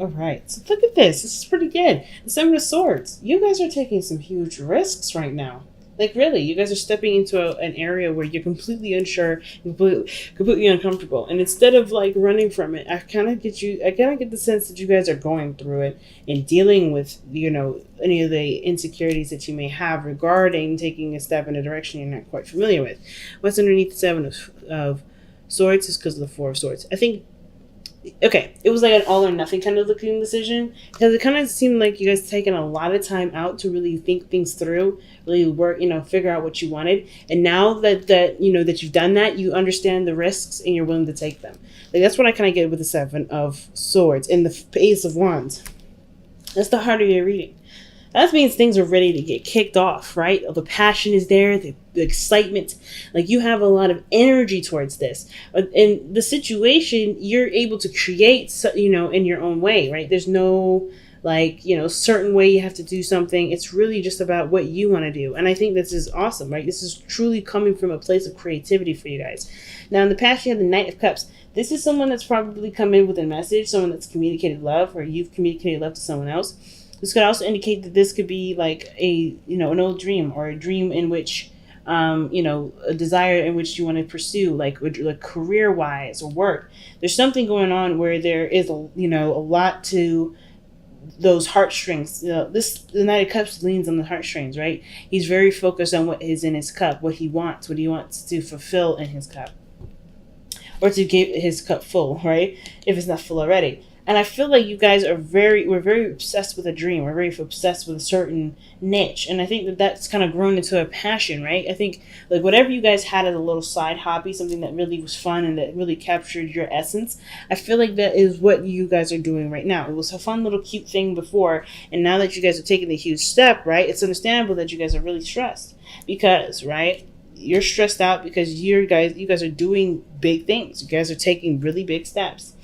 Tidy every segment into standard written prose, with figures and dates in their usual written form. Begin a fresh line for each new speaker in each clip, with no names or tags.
All right. So look at this. This is pretty good. The Seven of Swords. You guys are taking some huge risks right now. Like, really, you guys are stepping into an area where you're completely unsure, completely uncomfortable. And instead of like running from it, I kind of get the sense that you guys are going through it and dealing with, any of the insecurities that you may have regarding taking a step in a direction you're not quite familiar with. What's underneath the Seven of Swords is because of the Four of Swords. I think, okay, it was like an all or nothing kind of looking decision, because it kind of seemed like you guys taking a lot of time out to really think things through, really work, figure out what you wanted. And now that you've done that, you understand the risks and you're willing to take them. Like, that's what I kind of get with the Seven of Swords and the Ace of Wands. That's the heart of your reading. That means things are ready to get kicked off, right? The passion is there, the excitement. Like, you have a lot of energy towards this. In the situation, you're able to create, in your own way, right? There's no, certain way you have to do something. It's really just about what you want to do. And I think this is awesome, right? This is truly coming from a place of creativity for you guys. Now, in the past, you have the Knight of Cups. This is someone that's probably come in with a message, someone that's communicated love, or you've communicated love to someone else. This could also indicate that this could be like an old dream, or a dream in which, a desire in which you want to pursue, like career-wise or work. There's something going on where there is a lot to those heartstrings. The Knight of Cups leans on the heartstrings, right? He's very focused on what is in his cup, what he wants to fulfill in his cup, or to get his cup full, right? If it's not full already. And I feel like you guys we're very obsessed with a dream. We're very obsessed with a certain niche. And I think that that's kind of grown into a passion, right? I think like whatever you guys had as a little side hobby, something that really was fun and that really captured your essence, I feel like that is what you guys are doing right now. It was a fun little cute thing before. And now that you guys are taking the huge step, right, it's understandable that you guys are really stressed because, right, you're stressed out because you guys are doing big things. You guys are taking really big steps.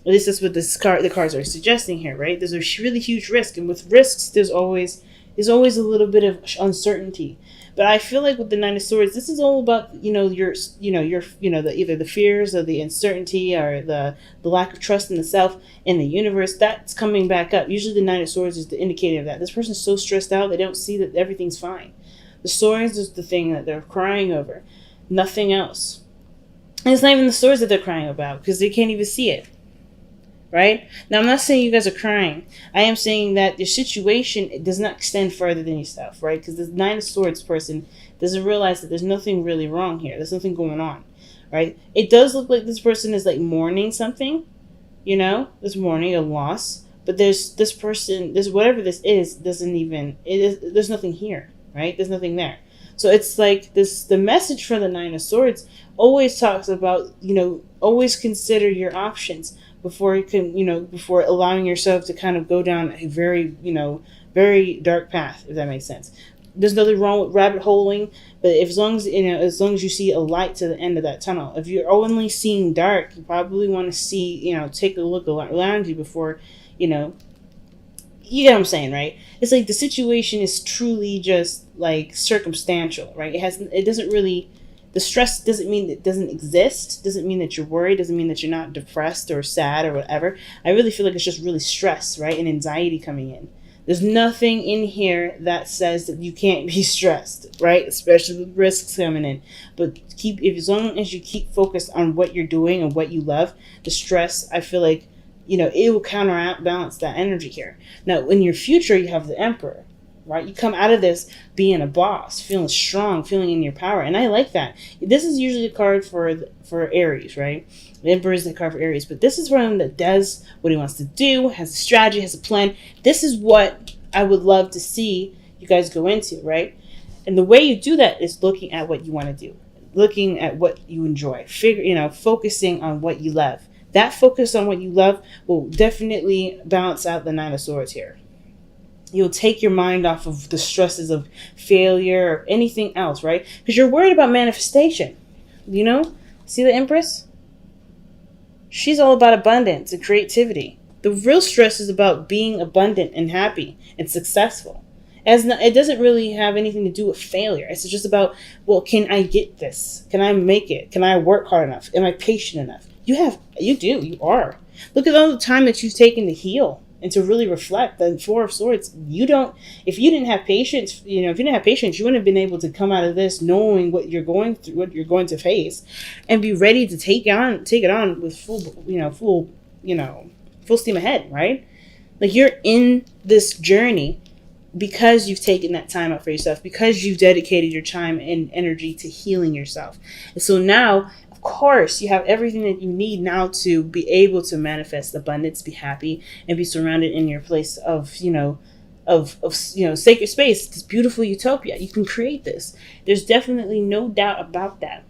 At least that's what the cards are suggesting here, right? There's a really huge risk, and with risks, there's always a little bit of uncertainty. But I feel like with the Nine of Swords, this is all about either the fears or the uncertainty or the lack of trust in the self, in the universe. That's coming back up. Usually, the Nine of Swords is the indicator of that. This person's so stressed out, they don't see that everything's fine. The swords is the thing that they're crying over, nothing else. And it's not even the swords that they're crying about because they can't even see it. Right? Now, I'm not saying you guys are crying. I am saying that your situation does not extend further than yourself, right? Because the Nine of Swords person doesn't realize that there's nothing really wrong here. There's nothing going on, right? It does look like this person is like mourning something, this mourning a loss. But there's this person, whatever this is, there's nothing here, right? There's nothing there. So it's like the message for the Nine of Swords always talks about, always consider your options before you can, before allowing yourself to kind of go down a very, very dark path, if that makes sense. There's nothing wrong with rabbit holing, but as long as you see a light to the end of that tunnel. If you're only seeing dark, you probably want to see, take a look around you before, you get what I'm saying, right? It's like the situation is truly just like circumstantial, right? It doesn't really, the stress doesn't mean it doesn't exist, doesn't mean that you're worried, doesn't mean that you're not depressed or sad or whatever. I really feel like it's just really stress, right? And anxiety coming in. There's nothing in here that says that you can't be stressed, right? Especially with risks coming in. But as long as you keep focused on what you're doing and what you love, the stress, I feel like, it will counterbalance that energy here. Now, in your future, you have the Emperor, right? You come out of this being a boss, feeling strong, feeling in your power. And I like that. This is usually a card for Aries, right? The Emperor is the card for Aries. But this is one that does what he wants to do, has a strategy, has a plan. This is what I would love to see you guys go into, right? And the way you do that is looking at what you want to do. Looking at what you enjoy. Focusing on what you love. That focus on what you love will definitely balance out the Nine of Swords here. You'll take your mind off of the stresses of failure or anything else, right? Because you're worried about manifestation. See the Empress? She's all about abundance and creativity. The real stress is about being abundant and happy and successful. It doesn't really have anything to do with failure. It's just about, well, can I get this? Can I make it? Can I work hard enough? Am I patient enough? You are. Look at all the time that you've taken to heal. and to really reflect. The Four of Swords, if you didn't have patience, if you didn't have patience, you wouldn't have been able to come out of this knowing what you're going through, what you're going to face, and be ready to take it on with full steam ahead, right? Like, you're in this journey because you've taken that time out for yourself, because you've dedicated your time and energy to healing yourself. And so now, of course, you have everything that you need now to be able to manifest abundance, be happy, and be surrounded in your place of sacred space, this beautiful utopia. You can create this. There's definitely no doubt about that.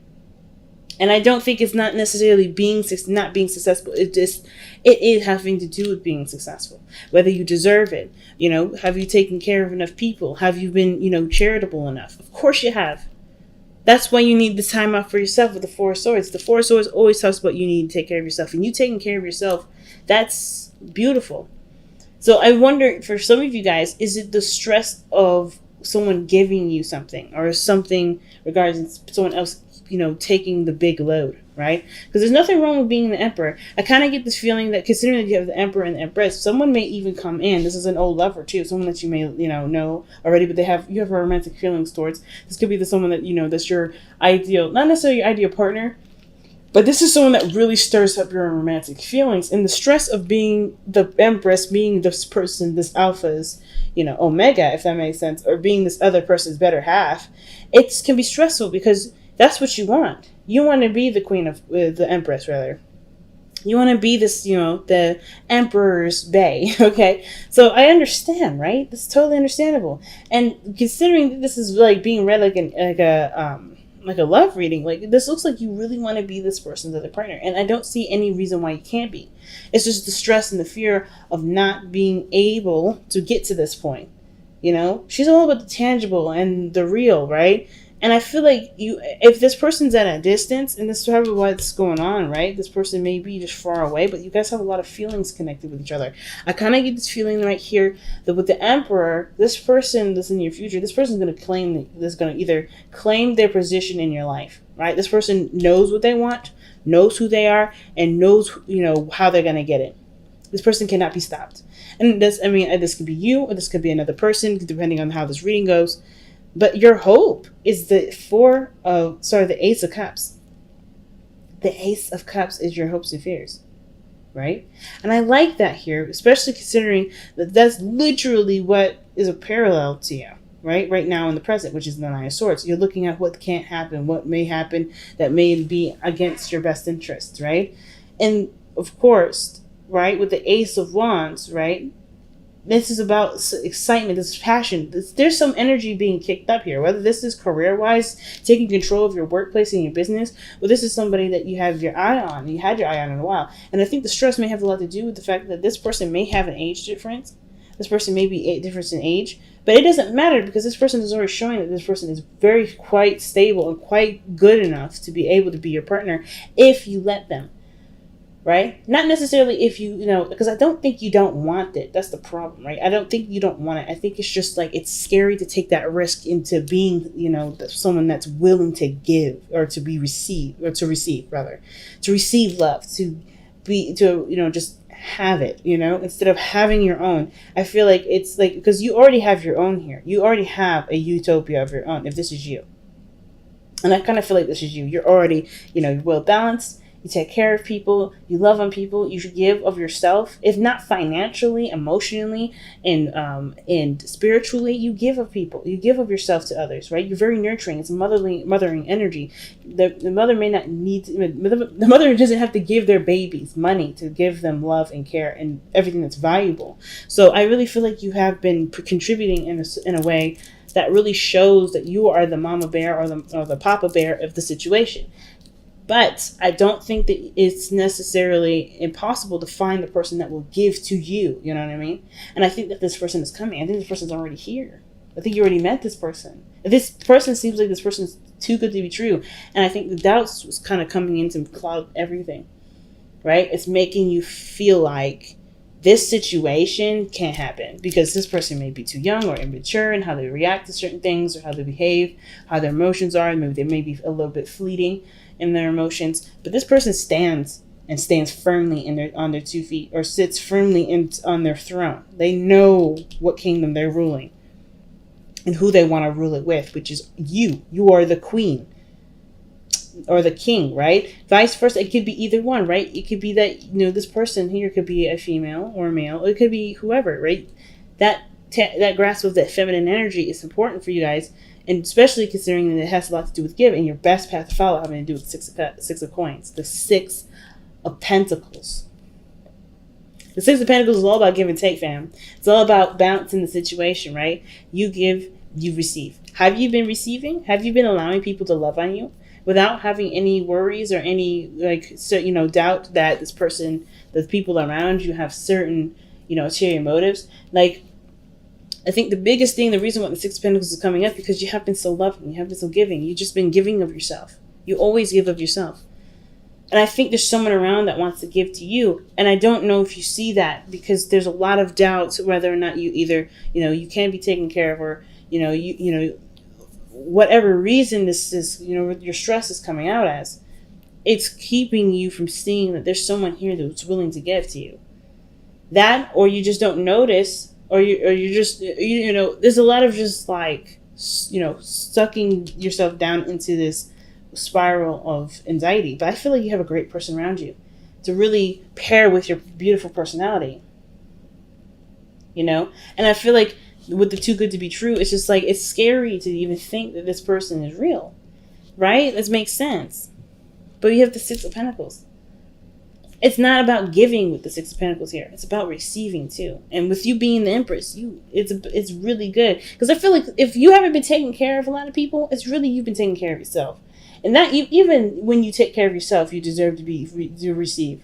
And I don't think it's not necessarily not being successful. It is having to do with being successful. Whether you deserve it, have you taken care of enough people? Have you been, charitable enough? Of course you have. That's why you need the time out for yourself with the Four of Swords. The Four of Swords always talks about you need to take care of yourself. And you taking care of yourself, that's beautiful. So I wonder, for some of you guys, is it the stress of someone giving you something, or something regarding someone else taking the big load, right? Because there's nothing wrong with being the Emperor. I kind of get this feeling that, considering that you have the Emperor and the Empress, someone may even come in. This is an old lover too, someone that you may know already, but you have romantic feelings towards. This could be someone that that's your ideal, not necessarily your ideal partner, but this is someone that really stirs up your romantic feelings. And the stress of being the Empress, being this person, this alpha's omega, if that makes sense, or being this other person's better half, it can be stressful because that's what you want. You want to be the queen of the Empress, rather. You want to be this, the Emperor's bae. Okay, so I understand, right? That's totally understandable. And considering that this is like being read like a love reading, like, this looks like you really want to be this person's other partner, and I don't see any reason why you can't be. It's just the stress and the fear of not being able to get to this point. She's all about the tangible and the real, right? And I feel like if this person's at a distance, and this is probably what's going on, right? This person may be just far away, but you guys have a lot of feelings connected with each other. I kind of get this feeling right here that with the Emperor, this person that's in your future, this person's going to either claim their position in your life, right? This person knows what they want, knows who they are, and knows, how they're going to get it. This person cannot be stopped. And this could be you, or this could be another person, depending on how this reading goes. But your hope is the Ace of Cups. The Ace of Cups is your hopes and fears, right? And I like that here, especially considering that that's literally what is a parallel to you, right now in the present, which is the Nine of Swords. You're looking at what can't happen, what may happen that may be against your best interests, right? And of course, right, with the Ace of Wands, right? This is about excitement, this is passion. There's some energy being kicked up here, whether this is career-wise, taking control of your workplace and your business, or this is somebody that you have your eye on, you had your eye on in a while. And I think the stress may have a lot to do with the fact that this person may have an age difference. This person may be a difference in age, but it doesn't matter, because this person is already showing that this person is quite stable and quite good enough to be able to be your partner if you let them. Right? Not necessarily if because I don't think you don't want it. That's the problem, right? I don't think you don't want it. I think it's just like, it's scary to take that risk into being, someone that's willing to give, or to receive love, just have it, instead of having your own. I feel like it's like, because you already have your own here. You already have a utopia of your own, if this is you. And I kind of feel like this is you. You're already, you're well balanced. You take care of people, you love on people, you give of yourself, if not financially, emotionally, and spiritually. You give of people, you give of yourself to others, right? You're very nurturing. It's mothering energy. The mother may not need the mother doesn't have to give their babies money to give them love and care and everything that's valuable. So I really feel like you have been contributing in a way that really shows that you are the mama bear or the papa bear of the situation. But I don't think that it's necessarily impossible to find the person that will give to you. You know what I mean? And I think that this person is coming. I think this person's already here. I think you already met this person. This person seems like this person's too good to be true. And I think the doubts was kind of coming in to cloud everything. Right? It's making you feel like this situation can't happen because this person may be too young or immature in how they react to certain things, or how they behave, how their emotions are. Maybe they may be a little bit fleeting in their emotions, but this person stands and stands firmly on their 2 feet, or sits firmly on their throne. They know what kingdom they're ruling and who they want to rule it with, which is you. You are the queen or the king, right? Vice versa. It could be either one, right? It could be that, this person here could be a female or a male. It could be whoever, right? That grasp of that feminine energy is important for you guys, and especially considering that it has a lot to do with giving. Your best path to follow having to do with six of coins, the 6 of pentacles. The 6 of pentacles is all about give and take, fam. It's all about balancing the situation, right? You give, you receive. Have you been receiving? Have you been allowing people to love on you without having any worries or any doubt that this person, the people around you, have certain ulterior motives? Like, I think the biggest thing, the reason why the 6 of Pentacles is coming up, because you have been so loving, you have been so giving. You've just been giving of yourself. You always give of yourself. And I think there's someone around that wants to give to you. And I don't know if you see that, because there's a lot of doubts whether or not you either, you can be taken care of, or, whatever reason this is, your stress is coming out as. It's keeping you from seeing that there's someone here that's willing to give to you. That, or you just don't notice, or you just, there's a lot of just like, sucking yourself down into this spiral of anxiety. But I feel like you have a great person around you to really pair with your beautiful personality. And I feel like with the too good to be true, it's just like, it's scary to even think that this person is real, right? This makes sense. But you have the 6 of Pentacles. It's not about giving with the 6 of Pentacles here. It's about receiving too. And with you being the Empress, it's really good. Because I feel like if you haven't been taking care of a lot of people, it's really you've been taking care of yourself. And that even when you take care of yourself, you deserve to receive.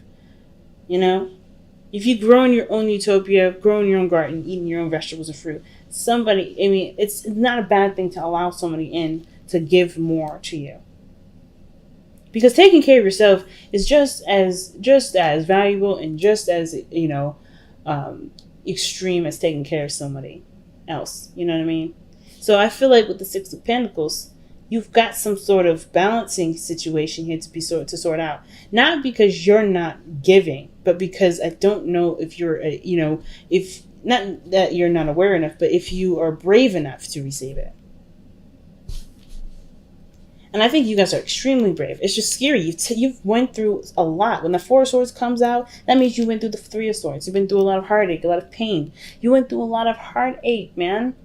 If you grow in your own utopia, grow in your own garden, eating your own vegetables and fruit, it's not a bad thing to allow somebody in to give more to you. Because taking care of yourself is just as valuable and just as extreme as taking care of somebody else. You know what I mean? So I feel like with the 6 of Pentacles, you've got some sort of balancing situation here to sort out. Not because you're not giving, but because I don't know if you're if not that you're not aware enough, but if you are brave enough to receive it. And I think you guys are extremely brave. It's just scary. You've went through a lot. When the 4 of Swords comes out, that means you went through the 3 of Swords. You've been through a lot of heartache, a lot of pain. You went through a lot of heartache, man.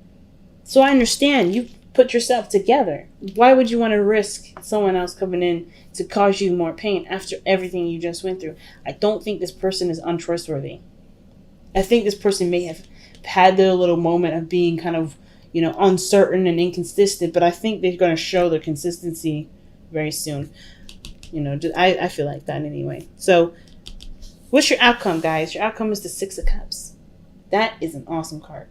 So I understand. You put yourself together. Why would you want to risk someone else coming in to cause you more pain after everything you just went through? I don't think this person is untrustworthy. I think this person may have had their little moment of being kind of uncertain and inconsistent, but I think they're going to show their consistency very soon. I feel like that anyway. So, what's your outcome, guys? Your outcome is the 6 of Cups. That is an awesome card.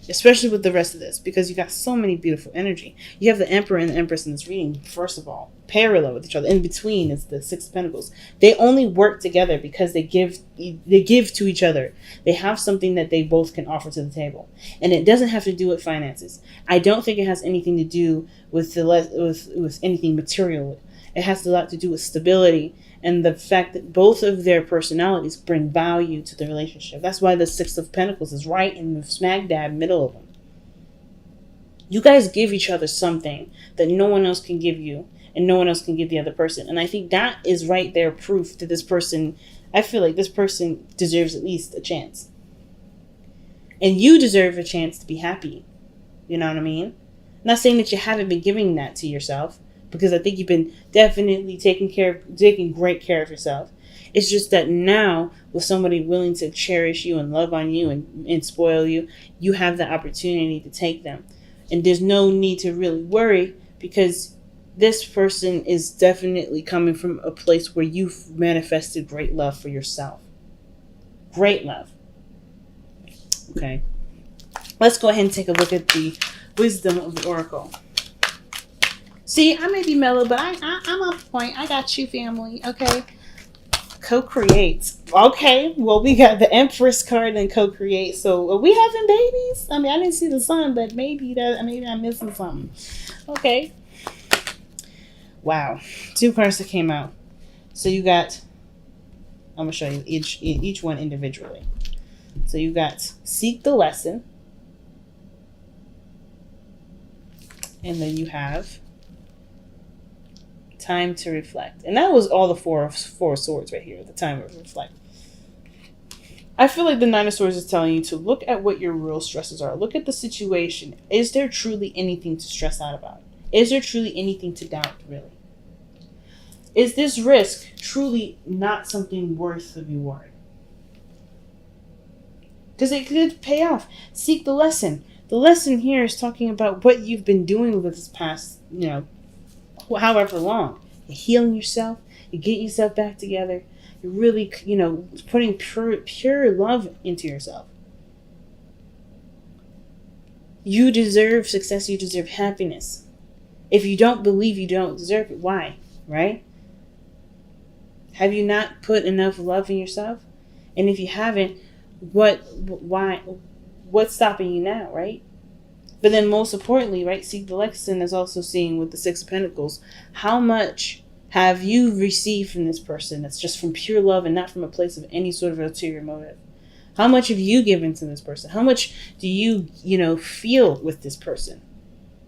Especially with the rest of this, because you got so many beautiful energy. You have the Emperor and the Empress in this reading, first of all, parallel with each other. In between is the 6 of Pentacles. They only work together because they give to each other. They have something that they both can offer to the table. And it doesn't have to do with finances. I don't think it has anything to do with with anything material. It has a lot to do with stability and the fact that both of their personalities bring value to the relationship. That's why the 6 of Pentacles is right in the smack dab middle of them. You guys give each other something that no one else can give you and no one else can give the other person. And I think that is right there proof that this person, I feel like this person deserves at least a chance. And you deserve a chance to be happy. You know what I mean? I'm not saying that you haven't been giving that to yourself, because I think you've been definitely taking great care of yourself. It's just that now, with somebody willing to cherish you and love on you and spoil you, you have the opportunity to take them. And there's no need to really worry, because this person is definitely coming from a place where you've manifested great love for yourself. Great love. Okay. Let's go ahead and take a look at the wisdom of the Oracle. See, I may be mellow, but I'm on point. I got you, family. Okay. Co-create. Okay. Well, we got the Empress card and co-create. So, are we having babies? I mean, I didn't see the sun, but maybe I'm missing something. Okay. Wow. 2 cards that came out. So, you got I'm gonna show you each one individually. So you got seek the lesson, and then you have time to reflect. And that was all the four swords right here, the time to reflect. I feel like the Nine of Swords is telling you to look at what your real stresses are. Look at the situation. Is there truly anything to stress out about? Is there truly anything to doubt, really? Is this risk truly not something worth the reward? Because it could pay off. Seek the lesson. The lesson here is talking about what you've been doing with this past, however long. You're healing yourself. You're getting yourself back together. You're really, putting pure love into yourself. You deserve success. You deserve happiness. If you don't believe you don't deserve it, why? Right? Have you not put enough love in yourself? And if you haven't, why? What's stopping you now, right? But then most importantly, right, seek the lesson is also seeing with the Six of Pentacles, how much have you received from this person that's just from pure love and not from a place of any sort of ulterior motive? How much have you given to this person? How much do you, feel with this person?